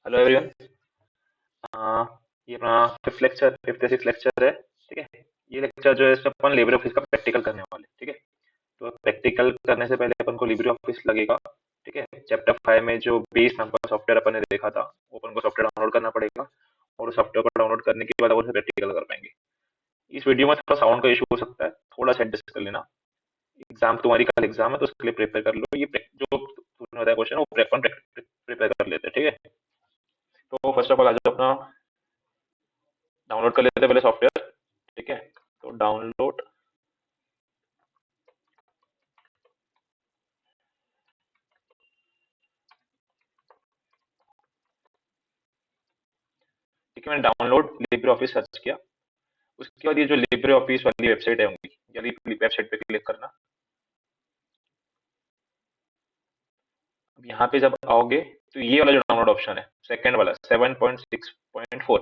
Hello everyone. ये अपना fifth या सिक्स लेक्चर है। ठीक है। ये लेक्चर जो है इसमें अपन लिब्रे ऑफिस का प्रैक्टिकल करने वाले हैं, ठीक है। तो प्रैक्टिकल करने से पहले अपन को लिब्रे ऑफिस लगेगा। ठीक है। चैप्टर 5 में जो बेस नाम का सॉफ्टवेयर अपन ने देखा था, वो अपन को सॉफ्टवेयर डाउनलोड करना पड़ेगा। और उस सॉफ्टवेयर को डाउनलोड करने के बाद अपन प्रैक्टिकल कर पाएंगे। इस वीडियो में थोड़ा साउंड का इशू हो सकता है, थोड़ा सा एडजस्ट कर लेना। एग्जाम तुम्हारी कल एग्जाम है तो उसके लिए प्रिपेयर कर लो। जो तुमने बताया क्वेश्चन वो प्रिपेयर कर लेते हैं, ठीक है। तो फर्स्ट ऑफ ऑल आज अपना डाउनलोड कर लेते हैं पहले सॉफ्टवेयर। ठीक है। तो डाउनलोड। ठीक है, मैंने डाउनलोड लिब्रे ऑफिस सर्च किया। उसके बाद ये जो लिब्रे ऑफिस वाली वेबसाइट है होंगी, ये वेबसाइट पे क्लिक करना। अब यहाँ पे जब आओगे तो ये वाला जो डाउनलोड ऑप्शन है सेकंड वाला 7.6.4,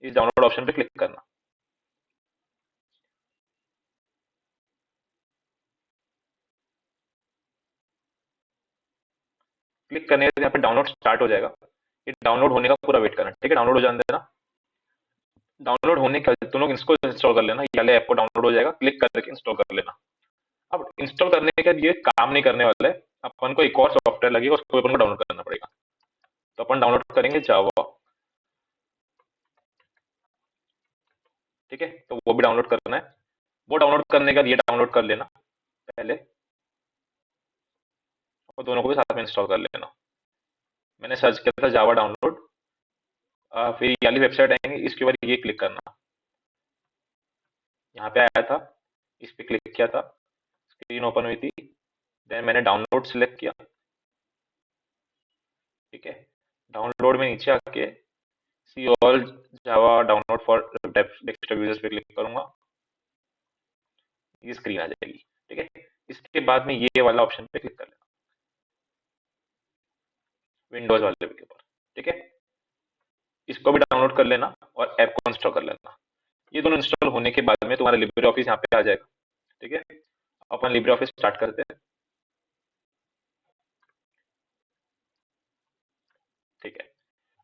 इस डाउनलोड ऑप्शन पे क्लिक करना। क्लिक करने के बाद यहाँ पे डाउनलोड स्टार्ट हो जाएगा। ये डाउनलोड होने का पूरा वेट करना, ठीक है। डाउनलोड हो जाने देना। डाउनलोड होने के बाद तुम लोग इसको इंस्टॉल कर लेना, ये वाला ऐप को डाउनलोड हो जाएगा, क्लिक करके इंस्टॉल कर लेना। अब इंस्टॉल करने के बाद ये काम नहीं करने वाला है, अपन को एक और सॉफ्टवेयर लगेगा, उसको अपन को डाउनलोड करना पड़ेगा। तो अपन डाउनलोड करेंगे जावा। ठीक है, तो वो भी डाउनलोड करना है। वो डाउनलोड करने के बाद ये डाउनलोड कर लेना पहले, और दोनों को भी साथ में इंस्टॉल कर लेना। मैंने सर्च किया था जावा डाउनलोड। फिर ये वाली वेबसाइट आएंगे, इसके बाद ये क्लिक करना। यहाँ पे आया था, इस पे क्लिक किया था, स्क्रीन ओपन हुई थी। देन मैंने डाउनलोड सिलेक्ट किया। ठीक है। डाउनलोड में नीचे आके see all Java download for desktop users पे क्लिक करूंगा, ये स्क्रीन आ जाएगी। ठीक है। इसके बाद में ये वाला ऑप्शन पे क्लिक कर लेना, विंडोज वाले के ऊपर। ठीक है। इसको भी डाउनलोड कर लेना और ऐप को इंस्टॉल कर लेना। ये दोनों इंस्टॉल होने के बाद में तुम्हारा लिब्रे ऑफिस यहाँ पे आ जाएगा। ठीक है। अपन लिब्रे ऑफिस स्टार्ट करते हैं। ठीक है।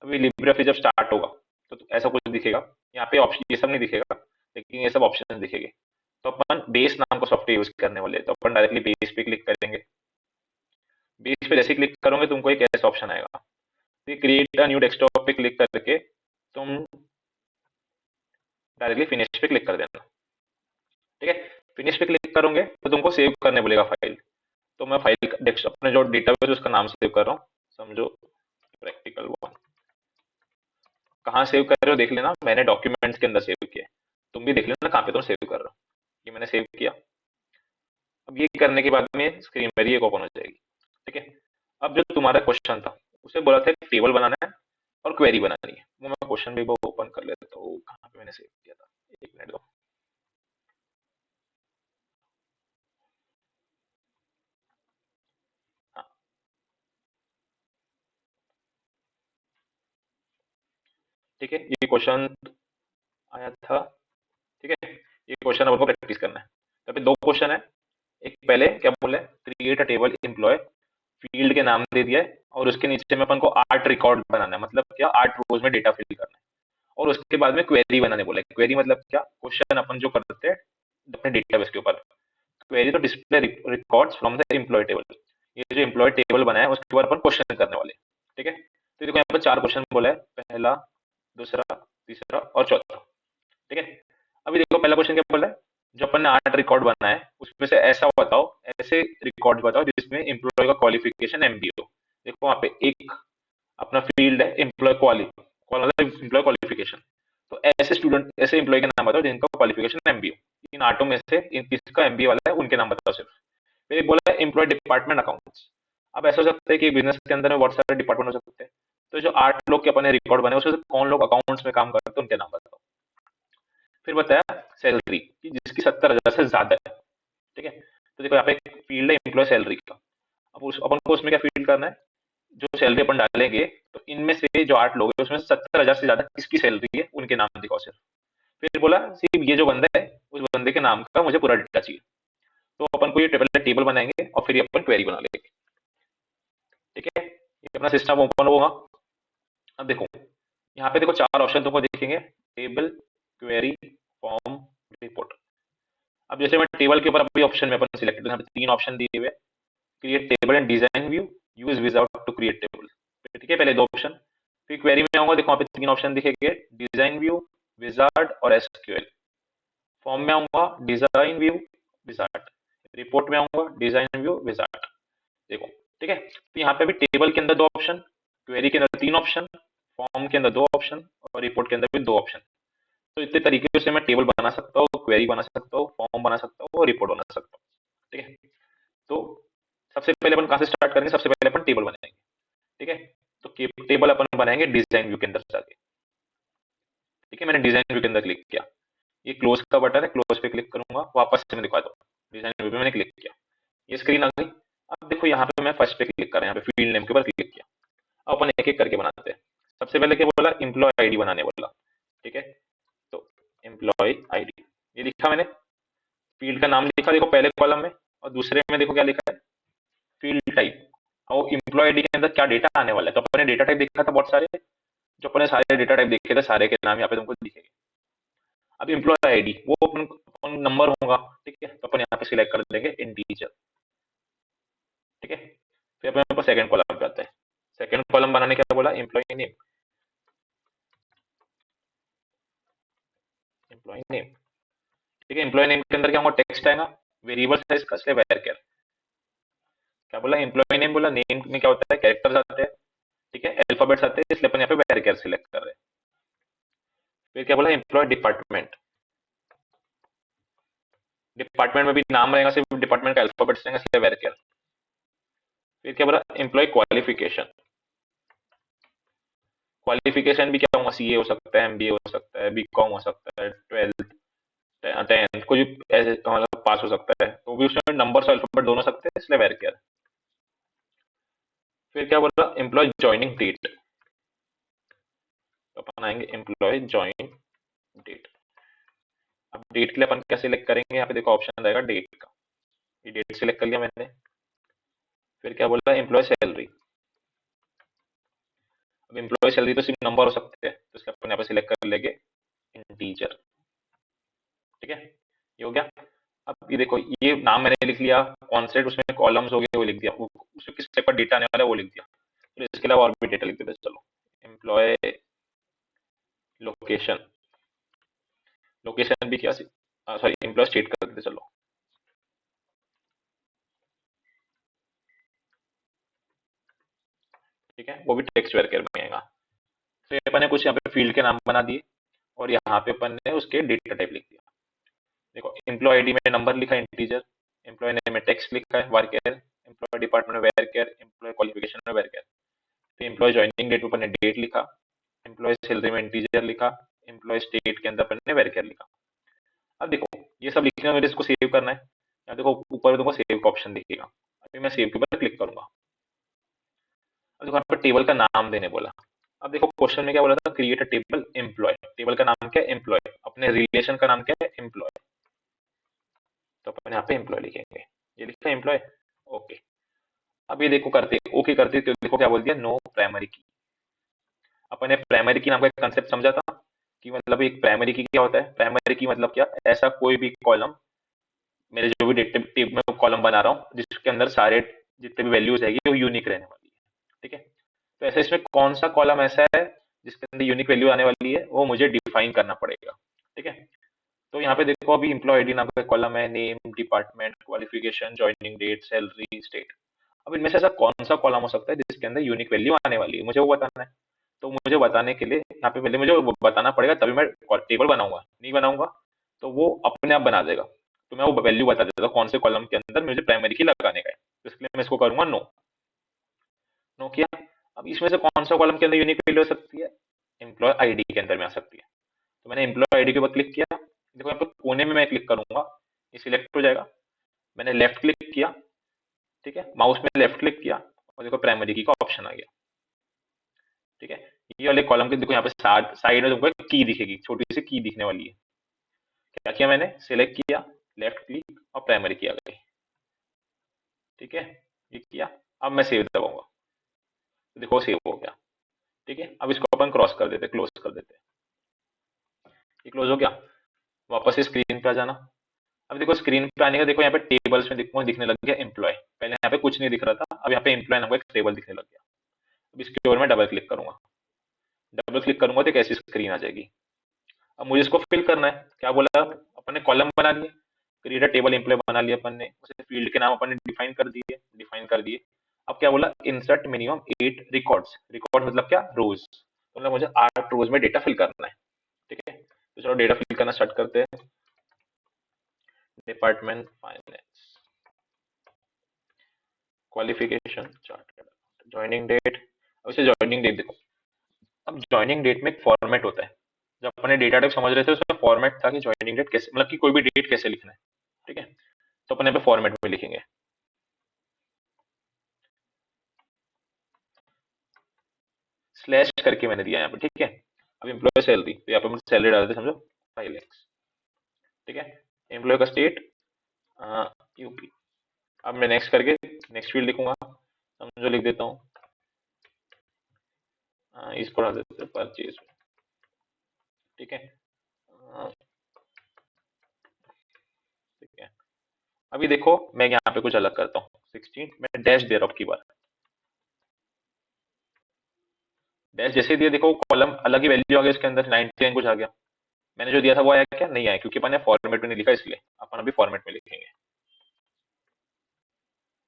अभी लिब्रे ऑफिस जब स्टार्ट होगा तो ऐसा कुछ दिखेगा। यहाँ पे ऑप्शन ये सब नहीं दिखेगा, लेकिन ये सब ऑप्शन दिखेंगे। तो अपन बेस नाम का सॉफ्टवेयर यूज करने वाले हैं, तो अपन डायरेक्टली बेस पे क्लिक करेंगे। बेस पे जैसे क्लिक करोगे तुमको एक ऐसा ऑप्शन आएगा, क्रिएट अ न्यू डेस्कटॉप पे क्लिक करके तुम डायरेक्टली फिनिश पे क्लिक कर देना। ठीक है। फिनिश पे क्लिक करोगे तो तुमको सेव करने बोलेगा फाइल। तो मैं फाइल डेस्कटॉप अपने जो डेटाबेस उसका नाम सेव कर रहा हूँ, समझो प्रैक्टिकल वन। कहाँ सेव कर रहे हो देख लेना, मैंने डॉक्यूमेंट्स के अंदर सेव किया है। तुम भी देख लेना कहाँ पे तुम सेव कर रहे हो। ये मैंने सेव किया। अब ये करने के बाद में स्क्रीन मेरी एक ओपन हो जाएगी। ठीक है। अब जो तुम्हारा क्वेश्चन था, उसे बोला था एक टेबल बनाना है और क्वेरी बनानी है। वो मैं क्वेश्चन भी वो ओपन कर लेता हूँ, कहाँ पे मैंने सेव किया था। एक मिनट दो। हाँ। ठीक है, ये क्वेश्चन आया था। ठीक है। ये क्वेश्चन आपको प्रैक्टिस करना है। तो अभी दो क्वेश्चन है। एक पहले क्या बोले, create a table employee, field के नाम दे दिया है, और उसके नीचे में अपन को 8 रिकॉर्ड बनाना है, मतलब क्या 8 रोज में डेटा फिल करना है। और उसके बाद में क्वेरी बनाने बोला है। क्वेरी मतलब क्या, क्वेश्चन अपन जो करते हैं अपने डेटाबेस के ऊपर। क्वेरी तो display records from the employee table, ये जो एम्प्लॉय टेबल बनाया है उसके ऊपर अपन क्वेश्चन करने वाले हैं। ठीक है। तो देखो यहाँ पर 4 क्वेश्चन बोला है, पहला, दूसरा, तीसरा और चौथा। ठीक है। अभी देखो पहला क्वेश्चन क्या बोला है, जो अपन ने 8 रिकॉर्ड बनाए हैं उसमें से ऐसा बताओ, ऐसे रिकॉर्ड बताओ जिसमें एम्प्लॉय का क्वालिफिकेशन एमबी हो। देखो वहाँ पे एक अपना फील्ड है एम्प्लॉय मतलब एम्प्लॉय क्वालिफिकेशन। तो ऐसे स्टूडेंट, ऐसे एम्प्लॉय के नाम बताओ जिनका क्वालिफिकेशन एमबी हो। इन 8 में से किसका एमबी वाला है उनके नाम बताओ सिर्फ। फिर एक बोला है एम्प्लॉय डिपार्टमेंट अकाउंट्स। अब ऐसा हो सकता है कि बिजनेस के अंदर में बहुत सारे डिपार्टमेंट हो सकते हैं। तो जो 8 लोग के अपने रिकॉर्ड बने उसमें से कौन लोग अकाउंट्स में काम करते हैं उनके नाम बताओ। फिर बताया सैलरी कि जिसकी 70,000 से ज्यादा है। ठीक है। तो देखो यहाँ पे एक फील्ड है एम्प्लॉय सैलरी का। अब उस अपन को उसमें क्या फील्ड करना है, जो सैलरी अपन डालेंगे तो इनमें से जो 8 लोग हैं उसमें 70,000 से ज्यादा किसकी सैलरी है उनके नाम दिखाओ सिर्फ। फिर बोला सिर्फ ये जो बंदा है उस बंदे के नाम का मुझे पूरा डेटा चाहिए। तो अपन को ये टेबल टेबल बनाएंगे और फिर ये अपन क्वेरी बना लेंगे। ठीक है। ये अपना सिस्टम ओपन होगा। अब देखो यहाँ पे देखो चार ऑप्शन तुमको दिखेंगे, टेबल, क्वेरी, फॉर्म, रिपोर्ट। अब जैसे मैं टेबल के ऊपर अभी ऑप्शन में अपन सिलेक्ट, यहाँ पे तीन ऑप्शन दिए हुए, create table and design view, use wizard to create table. ठीक है, पहले दो ऑप्शन। फिर क्वेरी में आऊंगा, देखो वहाँ पे तीन ऑप्शन दिखेंगे, डिजाइन व्यू, विजार्ड और एसक्यूएल। फॉर्म में आऊंगा, डिजाइन व्यू, विजार्ड। रिपोर्ट में आऊंगा, डिजाइन व्यू, विजार्ड। देखो, ठीक है, तो यहाँ पे भी टेबल के अंदर दो ऑप्शन, क्वेरी के अंदर तीन ऑप्शन, फॉर्म के अंदर दो ऑप्शन और रिपोर्ट के अंदर भी दो ऑप्शन। तो इतने तरीके से मैं टेबल बना सकता हूँ, क्वेरी बना सकता हूँ, फॉर्म बना सकता हूँ और रिपोर्ट बना सकता हूँ। ठीक है, तो सबसे पहले अपन कहाँ से स्टार्ट करेंगे, सबसे पहले अपन टेबल बनाएंगे। ठीक है, तो टेबल अपन बनाएंगे डिजाइन व्यू के अंदर जाके। ठीक है, मैंने डिजाइन व्यू के अंदर क्लिक किया, ये क्लोज का बटन है, क्लोज पे क्लिक करूंगा, वापस से मैं दिखा दूँ, डिजाइन व्यू पे मैंने क्लिक किया, ये स्क्रीन आ गई। अब देखो यहाँ पे मैं फर्स्ट पे क्लिक कर रहा हूँ, यहाँ पे फील्ड नेम के ऊपर क्लिक किया। अब अपन एक एक करके बनाते हैं। सबसे पहले क्या बोला, एम्प्लॉय आईडी बनाने बोला। ठीक है, तो एम्प्लॉय आईडी ये लिखा मैंने, फील्ड का नाम लिखा देखो पहले कॉलम में, और दूसरे में देखो क्या लिखा है, फील्ड टाइप। और एम्प्लॉय आईडी के अंदर क्या डेटा आने वाला है, तो अपने डेटा टाइप देखा था बहुत सारे, जो अपने सारे डेटा टाइप देखे थे, सारे के नाम यहाँ पे तुमको दिखेंगे। अब एम्प्लॉय आईडी वो अपन नंबर होगा। ठीक है, तो अपन यहाँ पे सिलेक्ट कर देंगे इंटीजर। ठीक है, फिर अपने ऊपर सेकंड कॉलम पे आते हैं। सेकंड कॉलम बनाने क्या बोला, एम्प्लॉय नेम, एम्प्लॉय नेम। ठीक है, एम्प्लॉय नेम के अंदर क्या होगा, टेक्स्ट आएगा, वेरिएबल साइज का, इसलिए varchar। क्या बोला, एम्प्लॉय नेम बोला, नेम में क्या होता है, कैरेक्टर्स आते हैं। ठीक है, अल्फाबेट्स आते हैं, इसलिए अपन यहाँ पे varchar सिलेक्ट कर रहे हैं। फिर क्या बोला, एम्प्लॉय डिपार्टमेंट, डिपार्टमेंट में भी नाम रहेगा, सिर्फ डिपार्टमेंट का अल्फाबेट्स रहेंगे, इसलिए varchar। फिर क्या बोला, एम्प्लॉय क्वालिफिकेशन, क्वालिफिकेशन भी क्या होगा, सीए हो सकता है, एमबीए हो सकता है, बीकॉम हो सकता है, 12th 10th कुछ भी ऐसे मतलब पास हो सकता है, तो भी उसमें नंबर और अल्फाबेट दोनों सकते हैं, इसलिए varchar। फिर क्या बोला, एम्प्लॉय ज्वाइनिंग डेट, तो अपन आएंगे एम्प्लॉय ज्वाइन डेट। अब डेट के लिए अपन क्या सिलेक्ट करेंगे, यहाँ पे देखो ऑप्शन रहेगा डेट का, ये डेट सिलेक्ट कर लिया मैंने। फिर क्या बोला, एम्प्लॉय सैलरी। अब एम्प्लॉय सैलरी तो सिर्फ नंबर हो सकते हैं, तो इसलिए अपन यहाँ पे सिलेक्ट कर लेंगे इंटीजर। ठीक है, ये हो गया। अब ये देखो, ये नाम मैंने लिख लिया, कौन से उसमें कॉलम्स हो गए वो लिख दिया, उसमें किस टाइप का डेटा आने वाला है वो लिख दिया। तो इसके अलावा और भी डेटा लिख देते हैं, चलो एम्प्लॉय लोकेशन, लोकेशन भी क्या, सॉरी एम्प्लॉय स्टेट कर देते चलो। ठीक है, वो भी टेक्स्ट वर्कर में आएगा। तो अपन ने कुछ यहाँ पे फील्ड के नाम बना दिए, और यहाँ पे अपन ने उसके डेटा टाइप लिख दिया। देखो एम्प्लॉय आईडी में नंबर लिखा है इंटीजर, एम्प्लॉय नेम में टेक्स्ट लिखा है varchar, एम्प्लॉय डिपार्टमेंट में varchar, एम्प्लॉय क्वालिफिकेशन में varchar। फिर एम्प्लॉय ज्वाइनिंग डेट ऊपर ने डेट लिखा, एम्प्लॉय सैलरी में इंटीजर लिखा, एम्प्लॉय स्टेट के अंदर अपन ने varchar लिखा। अब देखो ये सब लिखने में मेरे इसको सेव करना है, यहाँ देखो ऊपर देखो सेव का ऑप्शन दिखेगा, अभी मैं सेव के ऊपर क्लिक करूंगा। अब देखो यहाँ पर टेबल का नाम देने बोला। अब देखो क्वेश्चन में क्या बोला था, create a table employee, table का नाम क्या है, एम्प्लॉय, अपने रिलेशन का नाम क्या है, एम्प्लॉय। तो अपन यहाँ पे एम्प्लॉय लिखेंगे, ये लिखा है एम्प्लॉय, ओके। अब ये देखो करते ओके करते, तो देखो क्या बोल दिया, नो प्राइमरी की। अपन ने प्राइमरी की नाम का कंसेप्ट समझा था, कि मतलब एक प्राइमरी की क्या होता है, प्राइमरी की मतलब क्या, ऐसा कोई भी कॉलम, मेरे जो भी डेटा टेब में कॉलम बना रहा हूँ जिसके अंदर सारे जितने भी वैल्यूज है वो यूनिक रहने वाली है। ठीक है, तो ऐसे इसमें कौन सा कॉलम ऐसा है जिसके अंदर यूनिक वैल्यू आने वाली है, वो मुझे डिफाइन करना पड़ेगा। ठीक है, तो यहाँ पे देखो अभी एम्प्लॉय आईडी नाम का कॉलम है, name, department, qualification, joining date, salary, state. अब इनमें से ऐसा कौन सा कॉलम हो सकता है जिसके अंदर यूनिक वैल्यू आने वाली है, मुझे वो बताना है। तो मुझे बताने के लिए यहाँ पे पहले मुझे वो बताना पड़ेगा, तभी मैं टेबल बनाऊंगा, नहीं बनाऊंगा तो वो अपने आप बना देगा। तो मैं वो वैल्यू बता देता हूँ कौन से कॉलम के अंदर मुझे प्राइमरी की लगाने का है, तो इसके लिए मैं इसको करूंगा नो, नो किया। अब इसमें से कौन सा कॉलम के अंदर यूनिक वैल्यू हो सकती है, एम्प्लॉय आईडी के अंदर में आ सकती है। तो मैंने एम्प्लॉय आईडी के ऊपर क्लिक किया, देखो यहाँ पे कोने में मैं क्लिक करूंगा, ये सिलेक्ट हो जाएगा। मैंने लेफ्ट क्लिक किया, ठीक है, माउस में लेफ्ट क्लिक किया, और देखो प्राइमरी की का ऑप्शन आ गया। ठीक है, ये वाले कॉलम के देखो यहाँ पे साइड में तुमको की दिखेगी, छोटी सी की दिखने वाली है। क्या किया मैंने, सिलेक्ट किया, लेफ्ट क्लिक और प्राइमरी की आ गई। ठीक है, ये किया, अब मैं सेव दबाऊंगा, तो देखो सेव हो गया। ठीक है, अब इसको अपन क्रॉस कर देते, क्लोज कर देते। ये क्लोज हो गया। वापस से स्क्रीन पे आ जाना। अब देखो स्क्रीन पे आने का, देखो यहाँ पे टेबल्स में दिखने लग गया एम्प्लॉय। पहले यहाँ पे कुछ नहीं दिख रहा था, अब यहाँ पे एम्प्लॉय नाम का एक टेबल दिखने लग गया। अब इसके ऊपर मैं डबल क्लिक करूंगा। डबल क्लिक करूंगा तो एक ऐसी स्क्रीन आ जाएगी। अब मुझे इसको फिल करना है। क्या बोला, अपन ने कॉलम बना लिए, क्रिएट अ टेबल एम्प्लॉय बना लिया अपन ने, उसे फील्ड के नाम अपन ने डिफाइन कर दिए। अब क्या बोला, इंसर्ट मिनिमम 8 रिकॉर्ड्स। रिकॉर्ड मतलब क्या, रोज। तो मतलब मुझे 8 रोज में डेटा फिल करना है। ठीक है, तो चलो डेटा फिल करना स्टार्ट करते हैं। Department finance, qualification chartered, joining date. अब इसे ज्वाइनिंग डेट देखो। अब ज्वाइनिंग डेट में एक फॉर्मेट होता है। जब अपने डेटा टाइप समझ रहे थे उसमें फॉर्मेट था कि ज्वाइनिंग डेट कैसे, मतलब कि कोई भी डेट कैसे लिखना है। ठीक है, तो अपन यहाँ पे फॉर्मेट में लिखेंगे। स्लैश करके मैंने दिया यहाँ पे। ठीक है, अब एम्प्लॉय सैलरी, तो यहाँ पे मुझे सैलरी डाल देते, समझो 5 lakhs। ठीक है, एम्प्लॉय का स्टेट यूपी। अब मैं नेक्स्ट करके नेक्स्ट फील्ड लिखूंगा, समझो लिख देता हूँ। इसको डाल देते परचेज। ठीक है, ठीक है। अभी देखो मैं यहाँ पे कुछ अलग करता हूँ। 16 मैं डैश दे रहा हूँ की बार। डैश जैसे दिया, देखो कॉलम अलग ही वैल्यू आ गया इसके अंदर, 99 कुछ आ गया। मैंने जो दिया था वो आया क्या, नहीं आया, क्योंकि अपन ने फॉर्मेट में नहीं लिखा, इसलिए अपन अभी फॉर्मेट में लिखेंगे।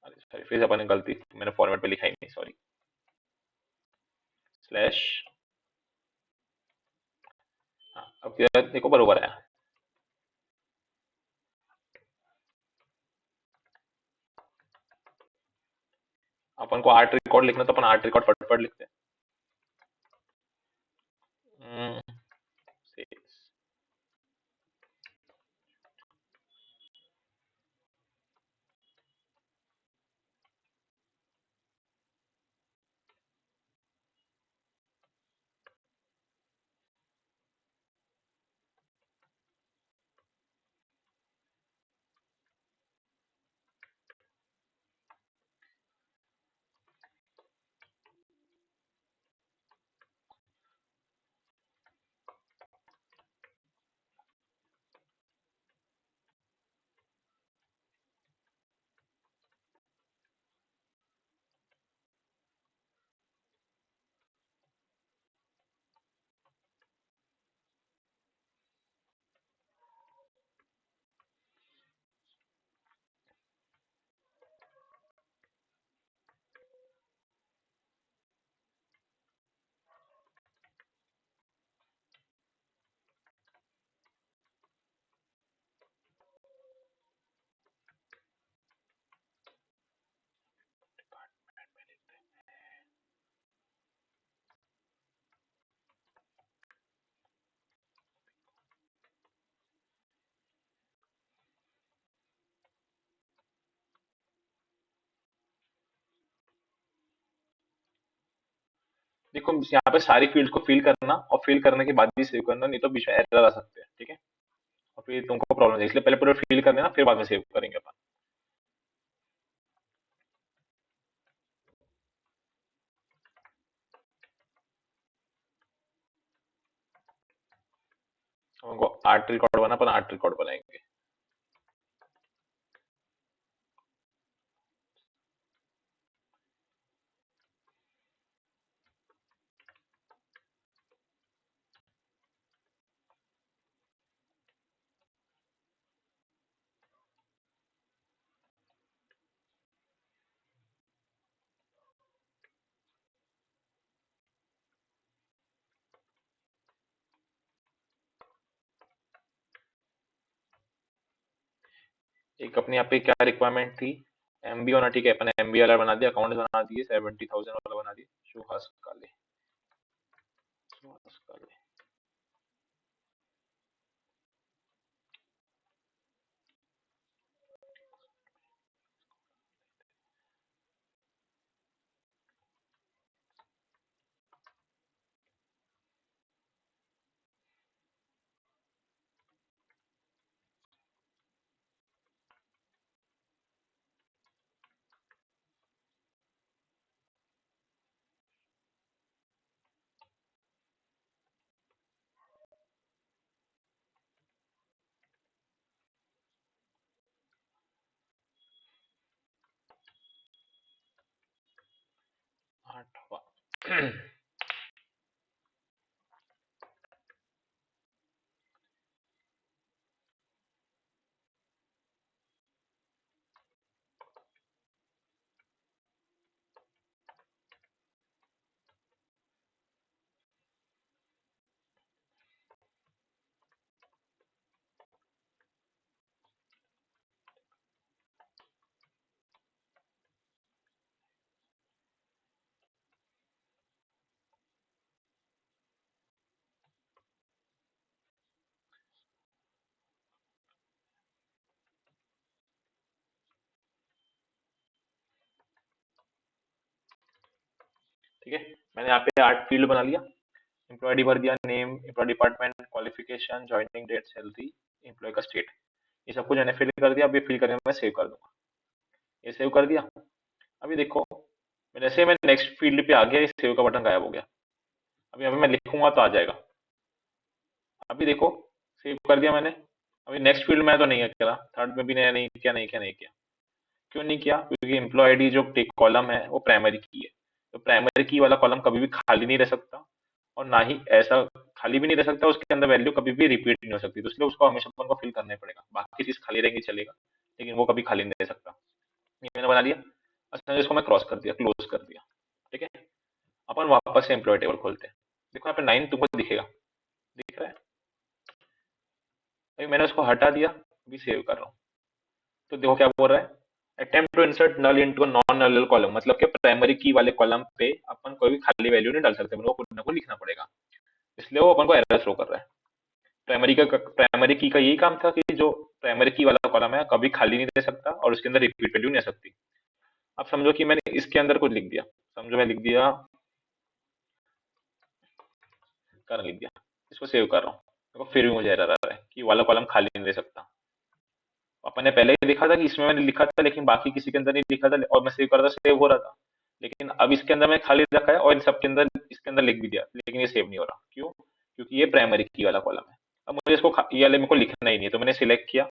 सॉरी, फिर से अपन ने गलती, मैंने फॉर्मेट में लिखा ही नहीं, सॉरी। स्लैश। हाँ, अब क्या देखो बरोबर आया। अपन को 8 रिकॉर्ड लिखना, तो अपन 8 रिकॉर्ड फटफट लिखते हैं। sales। देखो यहाँ पे सारी फील्ड को फिल करना, और फिल करने के बाद भी सेव करना, नहीं तो बीच में एरर आ सकते हैं। ठीक है, और फिर तुमको प्रॉब्लम है, इसलिए पहले पूरा फिल कर देना, फिर बाद में सेव करेंगे अपन। हमको 8 रिकॉर्ड बना, अपन 8 रिकॉर्ड बनाएंगे। एक अपने यहाँ पे क्या रिक्वायरमेंट थी, एमबी होना। ठीक है, अपन एमबी वाला बना दिया, अकाउंट बना दिए, 70,000 वाला बना दिया, सुहास काले। सुहास काले। 8वां। ठीक है, मैंने यहाँ पे 8 फील्ड बना लिया। एम्प्लॉय आईडी भर दिया, name, employee department, qualification, joining date, salary, employee का स्टेट, ये सब कुछ मैंने फिल कर दिया। अब ये फिल करके मैं सेव कर दूंगा। ये सेव कर दिया। अभी देखो, जैसे मैं नेक्स्ट फील्ड पे आ गया, इस सेव का बटन गायब हो गया। अभी यहाँ पे मैं लिखूंगा तो आ जाएगा। अभी देखो, सेव कर दिया मैंने। अभी नेक्स्ट फील्ड में तो नहीं है करा, थर्ड में भी नहीं किया। क्यों नहीं किया? क्योंकि एम्प्लॉय आईडी जो कॉलम है वो प्राइमरी की है। तो प्राइमरी की वाला कॉलम कभी भी खाली नहीं रह सकता, और ना ही ऐसा खाली भी नहीं रह सकता, उसके अंदर वैल्यू कभी भी रिपीट नहीं हो सकती। तो इसलिए उसको हमेशा अपन को फिल करना ही पड़ेगा। बाकी चीज खाली रहेंगी चलेगा, लेकिन वो कभी खाली नहीं रह सकता। ये मैंने बना लिया। अच्छा, इसको मैं क्रॉस कर दिया, क्लोज कर दिया। ठीक है, अपन वापस से एम्प्लॉय टेबल खोलते हैं। देखो यहाँ पे 9 तुमको दिखेगा, दिख रहा है? अभी मैंने उसको हटा दिया, अभी सेव कर रहा हूँ। तो देखो क्या बोल रहा है, attempt to insert null into non null column, मतलब कि प्राइमरी की वाले कॉलम पे अपन कोई भी खाली वैल्यू नहीं डाल सकते, अपन को कुछ ना कुछ लिखना पड़ेगा। इसलिए वो अपन को एरर शो कर रहा है। प्राइमरी की का यही काम था कि जो प्राइमरी की वाला कॉलम है कभी खाली नहीं दे सकता, और उसके अंदर रिपीट वैल्यू नहीं आ सकती। अब समझो कि मैंने इसके अंदर कुछ लिख दिया, समझो मैं लिख दिया, कर लिख दिया, इसको सेव कर रहा हूँ। देखो फिर भी मुझे एरर आ रहा है कि वाला कॉलम खाली नहीं दे सकता। अपन ने पहले ही लिखा था कि इसमें मैंने लिखा था, लेकिन बाकी किसी के अंदर नहीं लिखा था, और मैं सेव कर रहा था, सेव हो रहा था। लेकिन अब इसके अंदर मैंने खाली रखा है, और इन सब के अंदर इसके अंदर लिख भी दिया, लेकिन ये सेव नहीं हो रहा। क्यों? क्योंकि ये प्राइमरी की वाला कॉलम है। अब मुझे इसको ये वाले मेरे को लिखना ही नहीं है, तो मैंने सिलेक्ट किया,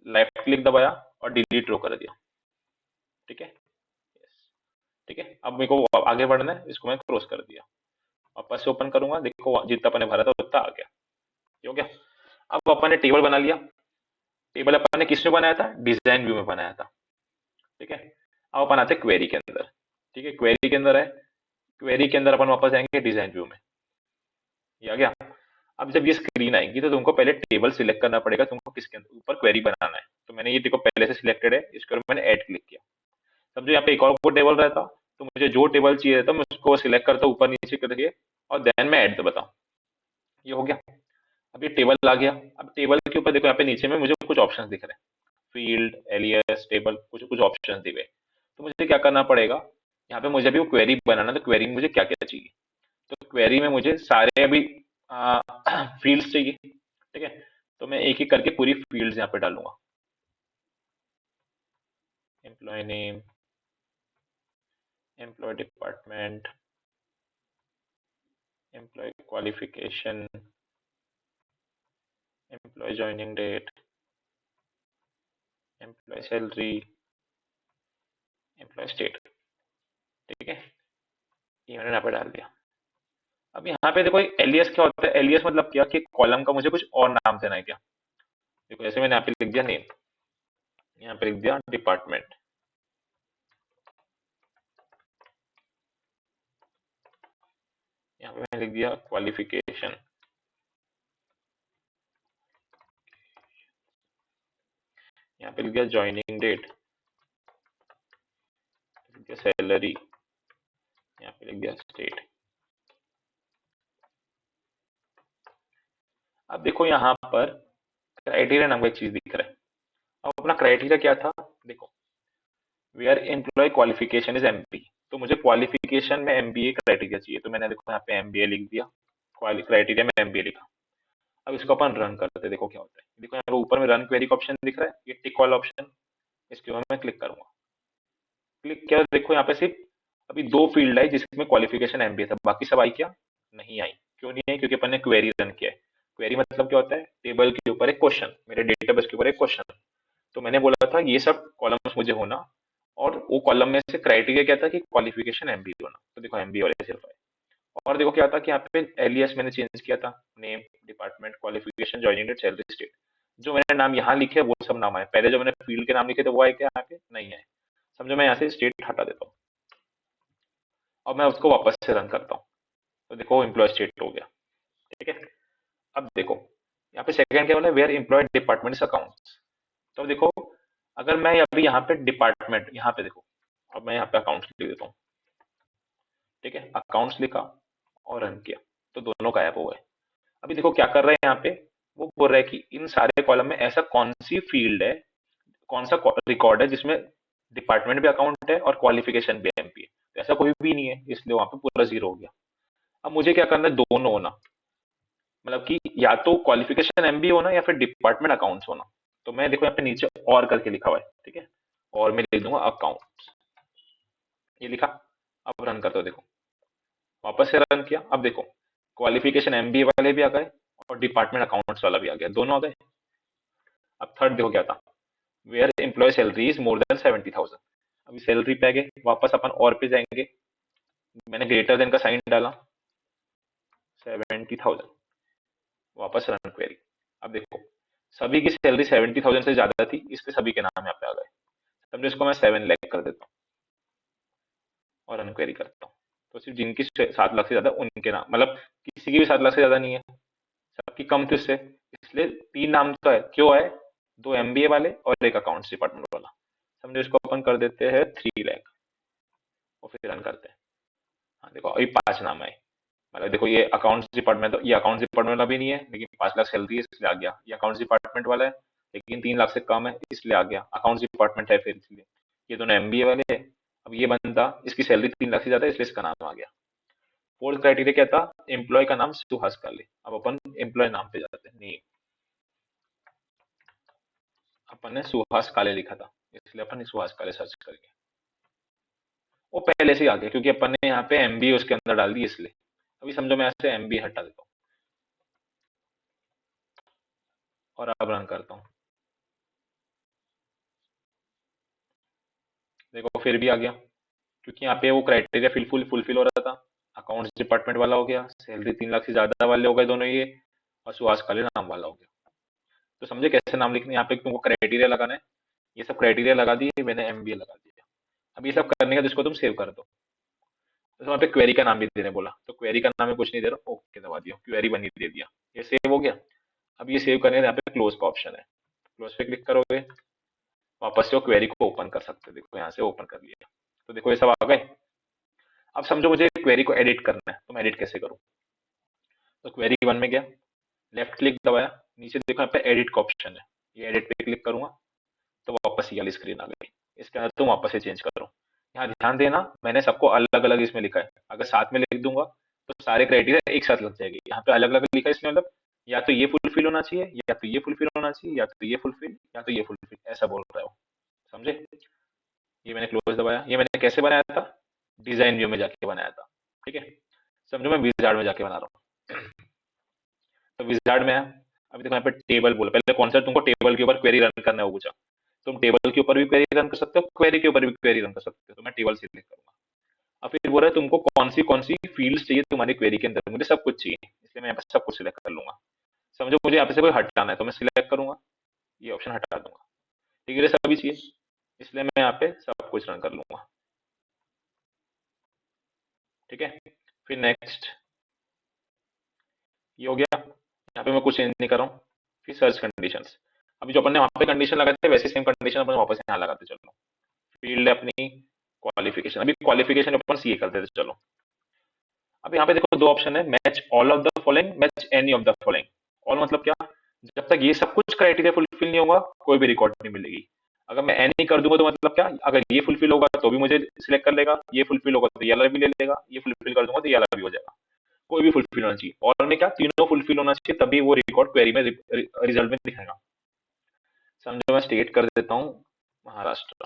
लेफ्ट क्लिक दबाया और डिलीट रो कर दिया। ठीक है, ठीक है। अब मेरे को आगे बढ़ना है, इसको मैं क्रॉस कर दिया, वापस से ओपन करूंगा। देखो जितना अपन ने भरा था उतना आ गया। ये हो गया। अब अपन ने टेबल बना लिया। टेबल अपन ने किस में बनाया था? डिजाइन व्यू में बनाया था। ठीक है, अब अपन आते हैं क्वेरी के अंदर। ठीक है, क्वेरी के अंदर है, क्वेरी के अंदर अपन वापस आएंगे डिजाइन व्यू में। ये आ गया। अब जब ये स्क्रीन आएगी तो तुमको पहले टेबल सिलेक्ट करना पड़ेगा, तुमको किसके ऊपर क्वेरी बनाना है। तो मैंने ये देखो पहले से सिलेक्टेड है, इसके ऊपर मैंने ऐड क्लिक किया। समझो यहाँ पे एक और टेबल रहता, तो मुझे जो टेबल चाहिए था मैं उसको सिलेक्ट करता, ऊपर नीचे करके, और देन मैं ऐड दबाता हूँ। ये हो गया। अब ये टेबल आ गया। अब टेबल के ऊपर देखो यहाँ पे नीचे में मुझे कुछ ऑप्शंस दिख रहे हैं, फील्ड, एलियस, टेबल, कुछ कुछ ऑप्शंस दिए हुए। तो मुझे क्या करना पड़ेगा, यहाँ पे मुझे अभी वो क्वेरी बनाना, तो क्वेरी में मुझे क्या क्या चाहिए? तो क्वेरी में मुझे सारे अभी फील्ड्स चाहिए। ठीक है, तो मैं एक एक करके पूरी फील्ड्स यहाँ पे डालूंगा। Employee name, employee department, employee qualification, employee joining date, employee salary, employee state. ठीक है, ये मैंने यहाँ पे डाल दिया। अब यहाँ पे देखो एलियस क्या होता है, एलियस मतलब क्या कि कॉलम का मुझे कुछ और नाम देना है क्या। देखो जैसे मैंने यहाँ पे लिख दिया नेम, यहाँ पे लिख दिया डिपार्टमेंट, यहाँ पे मैंने लिख दिया क्वालिफिकेशन, यहाँ पे लिख दिया ज्वाइनिंग डेट, लिख दिया सैलरी, यहाँ पे लिख दिया स्टेट। अब देखो यहाँ पर क्राइटेरिया नाम का एक चीज दिख रहा है। अब अपना क्राइटेरिया क्या था, देखो where employee qualification is MP, तो मुझे क्वालिफिकेशन में एमबीए क्राइटेरिया चाहिए, तो मैंने देखो यहाँ पे एमबीए लिख दिया, क्राइटेरिया में एमबीए लिखा। अब इसको अपन रन करते हैं, देखो क्या होता है। देखो यहाँ पे ऊपर में रन क्वेरी का ऑप्शन दिख रहा है, ये टिक वाला ऑप्शन, इसके ऊपर मैं क्लिक करूंगा। क्लिक किया, देखो यहाँ पे सिर्फ अभी 2 फील्ड आई जिसमें क्वालिफिकेशन एमबीए था, बाकी सब आई क्या? नहीं आई। क्यों नहीं आई? क्योंकि अपन ने क्वेरी रन किया है। क्वेरी मतलब क्या होता है, टेबल के ऊपर एक क्वेश्चन, मेरे डेटाबेस के ऊपर एक क्वेश्चन। तो मैंने बोला था ये सब कॉलम्स मुझे होना, और वो कॉलम में से क्राइटेरिया क्या था कि क्वालिफिकेशन एमबीए होना, तो देखो एमबीए वाले सिर्फ आए। और देखो क्या था कि यहाँ पे एलियास मैंने चेंज किया था, name, department, qualification, joining date, salary state. जो मैंने नाम यहाँ लिखे वो सब नाम आए, पहले जो मैंने फील्ड के नाम लिखे थे वो आए क्या यहाँ पे? नहीं आए। समझो मैं यहाँ से स्टेट हटा देता हूँ और मैं उसको वापस से रन करता हूँ, तो देखो एम्प्लॉय स्टेट हो गया। ठीक है। अब देखो यहाँ पे सेकंड क्या बोला, वेयर एम्प्लॉय डिपार्टमेंट्स अकाउंट्स। तो देखो अगर मैं अभी यहाँ पे डिपार्टमेंट, यहाँ पे देखो, अब मैं यहाँ पे अकाउंट्स लिख देता हूँ। ठीक है, अकाउंट्स लिखा और रन किया, तो दोनों गायब हो गए। अभी देखो क्या कर रहे हैं यहाँ पे, वो बोल रहा है कि इन सारे कॉलम में ऐसा कौन सी फील्ड है, कौन सा रिकॉर्ड है जिसमें डिपार्टमेंट भी अकाउंट है और क्वालिफिकेशन भी एमपी है। तो ऐसा कोई भी नहीं है, इसलिए वहां पे पूरा जीरो हो गया। अब मुझे क्या करना है, दोनों होना, मतलब कि या तो क्वालिफिकेशन एमबी होना या फिर डिपार्टमेंट अकाउंट्स होना। तो मैं देखो यहाँ पे नीचे और करके लिखा हुआ है, ठीक है, और मैं लिख दूंगा अकाउंट्स, ये लिखा। अब रन करते हो, देखो वापस से रन किया, अब देखो क्वालिफिकेशन एमबीए वाले भी आ गए और डिपार्टमेंट अकाउंट्स वाला भी आ गया, दोनों आ गए। अब थर्ड देखो क्या था, where employee salary is more than 70,000। अभी सैलरी पे आ गए, वापस अपन और पे जाएंगे, मैंने ग्रेटर देन का साइन डाला, 70,000, वापस रन क्वेरी। अब देखो सभी की सैलरी 70,000 से ज्यादा थी, इसलिए सभी के नाम यहाँ पे आ गए। समझो इसको मैं 7 लाख कर देता हूँ और रन क्वेरी करता हूँ, तो सिर्फ जिनकी 7 लाख से ज्यादा उनके नाम, मतलब किसी की भी 7 लाख से ज्यादा नहीं है, सबकी कम थी उससे, इसलिए 3 नाम तो है। क्यों है? 2 एमबीए वाले और एक अकाउंट्स डिपार्टमेंट वाला। समझो इसको अपन कर देते हैं 3 लाख और फिर रन करते हैं। हाँ देखो अभी 5 नाम आए, मतलब देखो ये अकाउंट्स डिपार्टमेंट, तो ये अकाउंट्स डिपार्टमेंट वाला भी नहीं है लेकिन 5 लाख सैलरी है इसलिए आ गया। ये अकाउंट्स डिपार्टमेंट वाला है लेकिन 3 लाख से कम है इसलिए आ गया, अकाउंट्स डिपार्टमेंट है फिर इसलिए। ये दोनों एमबीए वाले है। अब ये बंदा, इसकी सैलरी 3 लाख से ज्यादा है इसलिए इसका नाम आ गया। फोर्थ क्राइटेरिया क्या था, एम्प्लॉय का नाम सुहास काले। अब अपन एम्प्लॉय नाम पे जाते हैं, नेम, अपन ने सुहास काले लिखा था इसलिए अपन ने सुहास काले सर्च करके, वो पहले से ही आ गया क्योंकि अपन ने यहाँ पे एमबीए उसके अंदर डाल दी इसलिए। अभी समझो मैं यहाँ से एमबीए हटा देता हूँ और अब रन करता हूँ, देखो फिर भी आ गया क्योंकि यहाँ पे वो क्राइटेरिया फुलफिल हो रहा था। अकाउंट्स डिपार्टमेंट वाला हो गया, सैलरी 3 लाख से ज्यादा वाले हो गए दोनों ये, और सुहास काले नाम वाला हो गया। तो समझे कैसे नाम लिखने, यहाँ पे तुमको क्राइटेरिया लगाना है। ये सब क्राइटेरिया लगा दिए, मैंने एमबीए लगा दिया। अब ये सब करने का जिसको तुम सेव कर दो, तो वहाँ पे क्वेरी का नाम भी देने बोला, तो क्वेरी का नाम में कुछ नहीं दे रहा, ओके दबा दिया, क्वेरी बनी दे दिया, ये सेव हो गया। अब ये सेव करने यहाँ पे क्लोज का ऑप्शन है, क्लोज पे क्लिक करोगे, वापस से वो क्वेरी को ओपन कर सकते हो, देखो यहाँ से ओपन कर लिया। तो देखो ये सब आ गए। अब समझो मुझे क्वेरी को एडिट करना है, तो मैं एडिट कैसे करूँ? तो क्वेरी वन में गया, लेफ्ट क्लिक दबाया, नीचे देखो यहाँ पे एडिट का ऑप्शन है, ये एडिट पे क्लिक करूंगा तो वापस ये वाली स्क्रीन आ गई। इसके अंदर तुम वापस से चेंज करो। यहाँ ध्यान देना मैंने सबको अलग अलग इसमें लिखा है, अगर साथ में लिख दूंगा तो सारे क्राइटेरिया एक साथ लग जाएगी। यहाँ पे अलग अलग लिखा है इसमें, मतलब या तो ये फुलफिल होना चाहिए, या तो ये फुलफिल होना चाहिए, या तो ये फुलफिल, या तो ये फुलफिल, ऐसा बोल रहा है वो। समझे? ये मैंने क्लोज दबाया, ये मैंने कैसे बनाया था, डिजाइन व्यू में जाके बनाया था। ठीक है, समझो मैं विजार्ड में जाके बना रहा हूँ। तो विजार्ड में है, अभी देखो यहाँ पे टेबल बोला, पहले कौन सा तुमको टेबल के ऊपर क्वेरी रन करना है वो पूछा। तुम टेबल के ऊपर भी क्वेरी रन कर सकते हो, क्वेरी के ऊपर भी क्वेरी रन कर सकते हो, तो मैं टेबल सिलेक्ट करूंगा। अब फिर बोल रहा है तुमको कौन सी फील्ड्स चाहिए तुम्हारी क्वेरी के अंदर, मुझे सब कुछ चाहिए इसलिए मैं यहाँ पे सब कुछ सिलेक्ट कर लूंगा। समझो मुझे यहाँ पे से कोई हटाना है तो मैं सिलेक्ट करूंगा, ये ऑप्शन हटा दूंगा। ठीक है, सभी चाहिए इसलिए मैं यहाँ पे सब कुछ रन कर लूंगा। ठीक है, फिर नेक्स्ट, ये हो गया, यहाँ पे मैं कुछ चेंज नहीं कर रहा हूँ। फिर सर्च कंडीशंस, अभी जो अपन ने वहाँ पे कंडीशन लगाए थे वैसे सेम कंडीशन अपन वापस यहाँ लगाते चलो। फील्ड है अपनी क्वालिफिकेशन, अभी क्वालिफिकेशन अपन सीए करते थे चलो। अब यहाँ पे देखो दो ऑप्शन है, match all of the following, match any of the following. All मतलब क्या, जब तक ये सब कुछ क्राइटेरिया फुलफिल नहीं होगा कोई भी रिकॉर्ड नहीं मिलेगी। अगर मैं एनी कर दूंगा तो मतलब क्या, अगर ये फुलफिल होगा तो भी मुझे सिलेक्ट कर लेगा, ये फुलफिल होगा तो ये वाला भी ले लेगा, ये फुलफिल कर दूंगा तो ये वाला भी हो जाएगा। कोई भी फुलफिल होना चाहिए, और में क्या तीनों फुलफिल होना चाहिए तभी वो रिकॉर्ड क्वेरी में रिजल्ट में दिखाएगा। समझो मैं स्टेट कर देता हूँ महाराष्ट्र,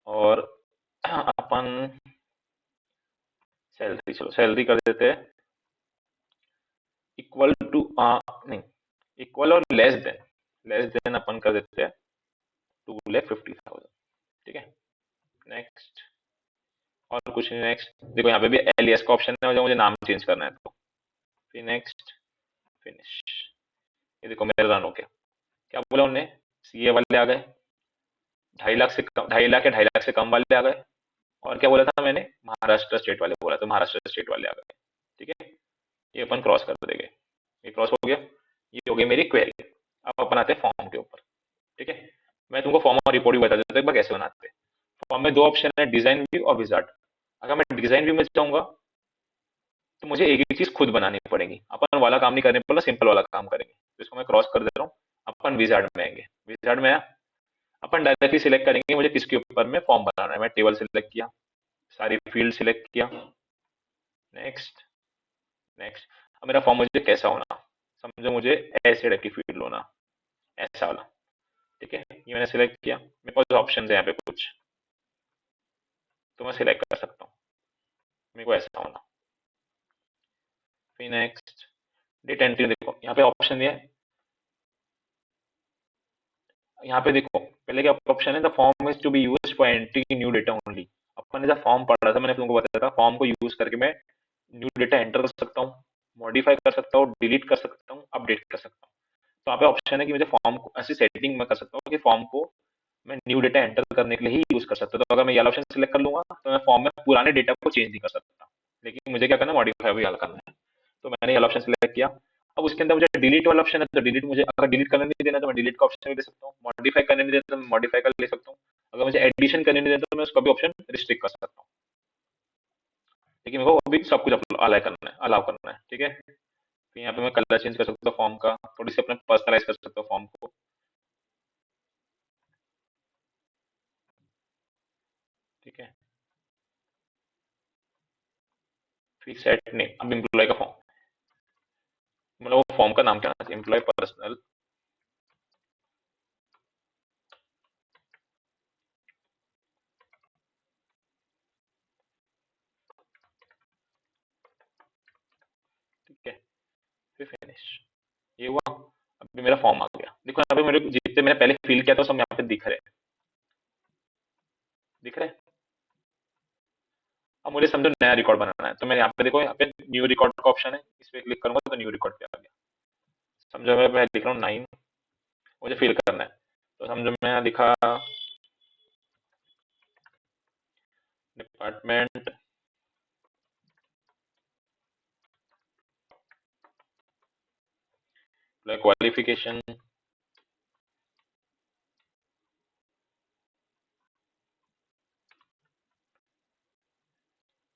और अपन सैलरी, चलो सैलरी कर देते हैं इक्वल टू, नहीं, इक्वल और लेस देन अपन कर देते हैं 2,50,000। ठीक है, नेक्स्ट। और कुछ नहीं, नेक्स्ट। देखो यहाँ पे भी एलियास का ऑप्शन है, मुझे नाम चेंज करना है तो फिर नेक्स्ट, फिनिश। ये देखो मेरा रन हो गया। क्या बोला उन्होंने, सीए वाले आ गए, 2.5 लाख से कम, 2.5 लाख या 2.5 लाख से कम वाले आ गए। और क्या बोला था मैंने, महाराष्ट्र स्टेट वाले बोला, तो महाराष्ट्र स्टेट वाले आ गए। ठीक है, ये अपन क्रॉस कर देंगे, ये क्रॉस हो गया। ये हो गई मेरी क्वेरी। अब अपन आते हैं फॉर्म के ऊपर। ठीक है, मैं तुमको फॉर्म और रिपोर्ट भी बता देता हूँ एक बार कैसे बनाते हैं। फॉर्म में दो ऑप्शन है, डिजाइन व्यू और विजार्ड। अगर मैं डिजाइन व्यू में जाऊंगा तो मुझे एक एक चीज खुद बनानी पड़ेगी, अपन वाला काम नहीं करने पड़ेगा, सिंपल वाला काम करेंगे। तो इसको मैं क्रॉस कर दे रहा हूँ। अपन विजार्ड में आएंगे, विजार्ड में आया, अपन डायरेक्टली सिलेक्ट करेंगे मुझे किसके ऊपर में फॉर्म बनाना है। मैं टेबल सिलेक्ट किया, सारी फील्ड सिलेक्ट किया, नेक्स्ट, नेक्स्ट। अब मेरा फॉर्म मुझे कैसा होना, समझो मुझे ऐसे टाइप की फील्ड होना, ऐसा वाला। ठीक है, ये मैंने सिलेक्ट किया, मेरे पास ऑप्शन है यहाँ पे कुछ, तो मैं सिलेक्ट कर सकता हूँ, मेरे को ऐसा होना। फिर नेक्स्ट, डेटा एंट्री। देखो यहाँ पे ऑप्शन दिया है, यहाँ पे देखो पहले क्या ऑप्शन है, the form is to be used for entry new data only. अपन ने जब फॉर्म पढ़ा था, मैंने तुमको बताया था फॉर्म को यूज करके मैं न्यू डेटा एंटर कर सकता हूँ, मॉडिफाई कर सकता हूँ, डिलीट कर सकता हूँ, अपडेट कर सकता हूँ। तो यहाँ पे ऑप्शन है कि मुझे फॉर्म को ऐसी सेटिंग मैं कर सकता हूँ कि फॉर्म को मैं न्यू डेटा एंटर करने के लिए ही यूज कर सकता हूँ। तो अगर मैं ये वाला ऑप्शन सिलेक्ट कर लूंगा तो मैं फॉर्म में पुराने डेटा को चेंज नहीं कर सकता, लेकिन मुझे क्या करना है, मॉडिफाई भी करना है। तो मैंने ये वाला ऑप्शन सिलेक्ट किया। अब उसके अंदर मुझे डिलीट वाला ऑप्शन है, तो डिलीट मुझे अगर डिलीट करने नहीं देना तो मैं डिलीट का ऑप्शन भी दे सकता हूँ, मॉडिफाई करने नहीं देना तो मैं मॉडिफाई कर ले सकता हूँ, अगर मुझे एडिशन करने नहीं देना तो मैं उसका भी ऑप्शन रिस्ट्रिक्ट कर सकता हूँ। लेकिन मेरे को अभी सब कुछ अलाउ करना है, ठीक है। फिर यहाँ पे मैं कलर चेंज कर सकता हूँ फॉर्म का, थोड़ी सी अपने पर्सनलाइज कर सकता हूँ फॉर्म को। ठीक है, फिर सेट नेम। अब एम्प्लॉय का फॉर्म, मतलब वो फॉर्म का नाम क्या होना चाहिए, एम्प्लॉय पर्सनल। ठीक है, फिर फिनिश। ये हुआ। अभी मेरा फॉर्म आ गया। देखो यहाँ पे मेरे जितने मैंने पहले फिल किया था सब यहाँ पे दिख रहे हैं, दिख रहे हैं। अब मुझे समझो नया रिकॉर्ड बनाना है, तो मैं यहाँ पे देखो, यहाँ पे न्यू रिकॉर्ड का ऑप्शन है, इस पे क्लिक करूंगा तो न्यू रिकॉर्ड पे आ गया। समझो मैं लिख रहा हूँ 9, मुझे फिल करना है। तो समझो मैं यहाँ लिखा डिपार्टमेंट, क्वालिफिकेशन,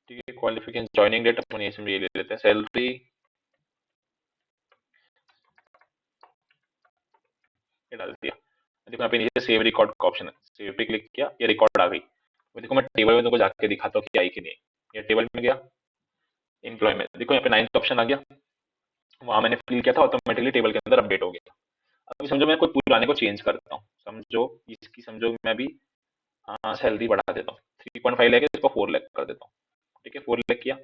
ठीक है, क्वालिफिकेशन, जॉइनिंग डेट अपन ये ले लेते हैं, सैलरी, ये डाल दिया। देखो यहाँ पे नीचे सेव रिकॉर्ड का ऑप्शन है, सेव पे क्लिक किया, ये रिकॉर्ड आ गई। देखो मैं टेबल में तुमको जाके दिखाता हूँ कि आई कि नहीं। ये टेबल में गया, एम्प्लॉय में देखो यहाँ पे 9th ऑप्शन आ गया, वहां मैंने फिल किया था, ऑटोमेटिकली टेबल के अंदर अपडेट हो गया। अभी समझो मैं कोई पुराने को चेंज करता हूँ, समझो इसकी, समझो मैं भी सैलरी बढ़ा देता हूँ, 3.5 लाख है, इसको 4 लाख कर देता हूँ। ठीक है, 4 लाख किया,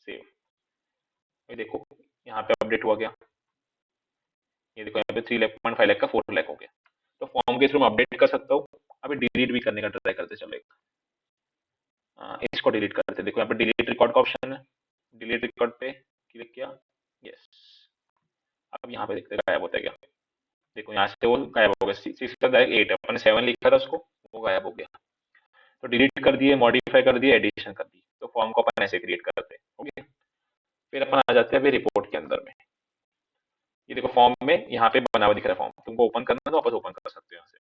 सेव। ये देखो यहाँ पे अपडेट हुआ गया, ये देखो यहाँ पे 3.5 लाख का 4 लाख हो गया। तो फॉर्म के थ्रू मैं अपडेट कर सकता हूँ। अभी डिलीट भी करने का ट्राई करते चलो एक, इसको डिलीट करते। देखो यहाँ पे डिलीट रिकॉर्ड का ऑप्शन है, डिलीट रिकॉर्ड पे क्लिक किया, यस। अब यहाँ पे देखते गायब होता है क्या, देखो यहाँ से वो गायब हो गया, 6 का डायरेक्ट 8 है, अपन ने 7 लिखा था उसको, वो गायब हो गया। तो डिलीट कर दिए, मॉडिफाई कर दिए, एडिशन कर दी, तो फॉर्म को अपन ऐसे क्रिएट करते हैं। ओके, फिर अपन आ जाते हैं अभी रिपोर्ट के अंदर में। ये देखो फॉर्म में यहाँ पे बना हुआ दिख रहा है फॉर्म, तुमको ओपन करना है तो वापस ओपन कर सकते हो यहाँ से।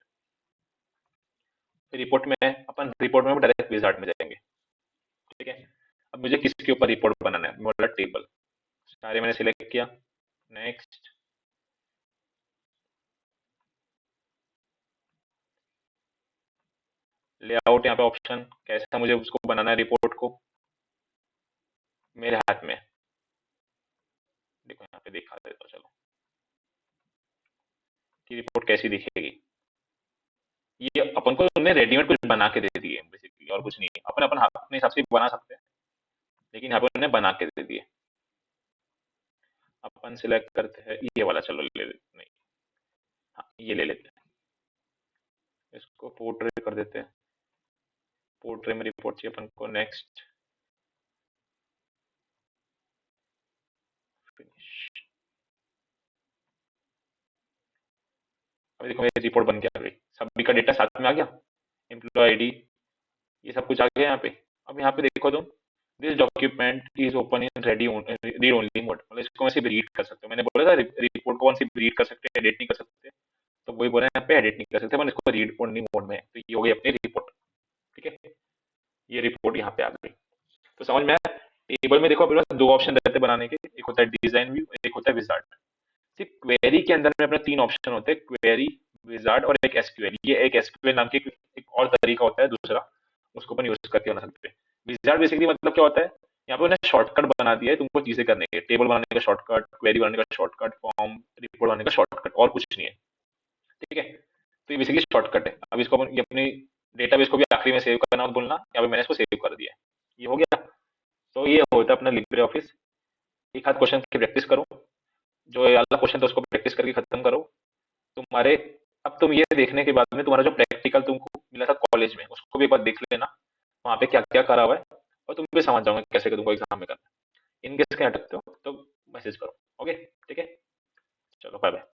फिर रिपोर्ट में अपन, रिपोर्ट में डायरेक्ट विजार्ड में जाएंगे। ठीक है, अब मुझे किसके ऊपर रिपोर्ट बनाना है, मतलब टेबल, सारे मैंने सिलेक्ट किया, नेक्स्ट। लेआउट यहाँ पे ऑप्शन, कैसा मुझे उसको बनाना है रिपोर्ट को, मेरे हाथ में। देखो यहाँ पे दिखा देता हूँ चलो कि रिपोर्ट कैसी दिखेगी। ये अपन को उन्होंने रेडीमेड कुछ बना के दे दिए बेसिकली, और कुछ नहीं है, अपन अपन अपने हिसाब से बना सकते हैं, लेकिन यहाँ पे उन्होंने बना के दे दिए। अपन सिलेक्ट करते हैं ये वाला, चलो ले लेते, नहीं, हाँ ये ले लेते हैं, इसको पोर्ट्रेट कर देते हैं। पोर्ट्रेट में रिपोर्ट चाहिए अपन को। Next, finish. अभी देखो मेरी रिपोर्ट बन गया। अभी सभी का डेटा साथ में आ गया, एम्प्लॉय आईडी, ये सब कुछ आ गया यहाँ पे। अब यहाँ पे देखो तुम, this document is open in ready read only mode, मतलब इसको मैं सिर्फ रीड कर सकते हो। मैंने बोला था रिपोर्ट को कौन सी रीड कर सकते हैं, एडिट नहीं कर सकते। तो वही बोला यहाँ पे, एडिट नहीं कर सकते, मैं इसको रीड ओनली मोड में है। तो ये हो गई अपनी रिपोर्ट। ठीक है, ये रिपोर्ट यहाँ पे आ गई। तो समझ में आया। टेबल में देखो अपने पास दो ऑप्शन रहते हैं बनाने के, एक होता है डिजाइन व्यू, एक होता है विजार्ड। सिर्फ क्वेरी के अंदर में अपने तीन ऑप्शन होते हैं, क्वेरी, विजार्ड और एक एसक्यूएल। ये एक एसक्यूएल नाम की एक और तरीका होता है दूसरा, उसको अपन यूज करके बना सकते हैं। विजार्ड बेसिकली मतलब क्या होता है, यहाँ पे उन्हें शॉर्टकट बना दिया है तुमको चीजें करने के, टेबल बनाने का शॉर्टकट, क्वेरी बनाने का शॉर्टकट, फॉर्म रिपोर्ट बनाने का शॉर्टकट, और कुछ नहीं है। ठीक है, तो ये बेसिकली शॉर्टकट है। अब इसको अपन ये अपनी डेटाबेस को भी आखिरी में सेव करना बोलना, यहाँ पे मैंने इसको सेव कर दिया है। ये हो गया। तो ये होता है अपना लिब्रे ऑफिस। एक हाथ क्वेश्चन की प्रैक्टिस करो, जो ये वाला क्वेश्चन था उसको प्रैक्टिस करके खत्म करो तुम्हारे। अब तुम ये देखने के बाद में तुम्हारा जो प्रैक्टिकल तुमको मिला था कॉलेज में, उसको भी एक बार देख लेना, वहाँ पे क्या क्या करा हुआ है, और तुम भी समझ जाओगे कैसे तुमको एग्जाम में करना है। इन केस कहीं अटकते हो तो मैसेज करो। ओके, ठीक है, चलो बाय बाय।